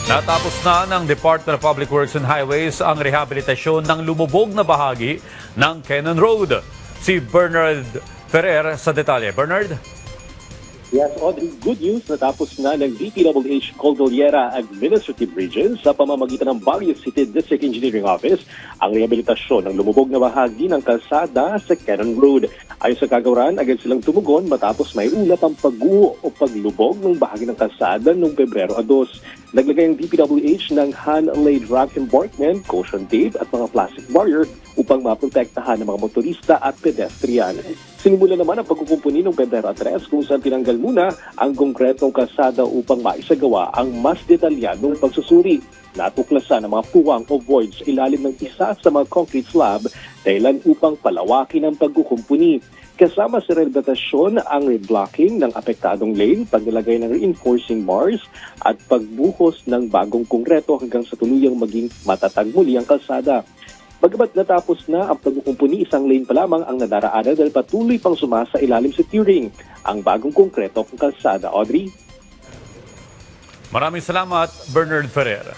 Natapos na ng Department of Public Works and Highways ang rehabilitasyon ng lumubog na bahagi ng Cannon Road. Si Bernard Ferrer sa detalye. Bernard? Yes, Audrey, good news. Natapos na ng DPWH Cordillera Administrative Region sa pamamagitan ng Baguio City District Engineering Office ang rehabilitasyon ng lumubog na bahagi ng kalsada sa Cannon Road. Ayon sa kagawaran, agad silang tumugon matapos may ulat ang pagguho o paglubog ng bahagi ng kalsada noong Pebrero 2. Naglagay ang DPWH ng hand-laid rock embankment, caution tape at mga plastic barrier upang maprotektahan ng mga motorista at pedestrian. Sinimula naman ang pagkukumpuni noong Pebrero 3 kung saan tinanggal muna ang konkretong kalsada upang maisagawa ang mas detalyadong pagsusuri. Natuklasan ang mga puwang o voids sa ilalim ng isa sa mga concrete slab dahilan upang palawakin ang pagkukumpuni. Kasama sa rehabilitasyon ang reblocking ng apektadong lane, paglalagay ng reinforcing bars at pagbuhos ng bagong kongreto hanggang sa tuluyang maging matatag muli ang kalsada. Bagamat natapos na ang pagkukumpuni, isang lane pa lamang ang nadaraanan dahil patuloy pang sumasa ilalim sa tiering ang bagong kongreto ng kalsada. Audrey? Maraming salamat, Bernard Ferrer.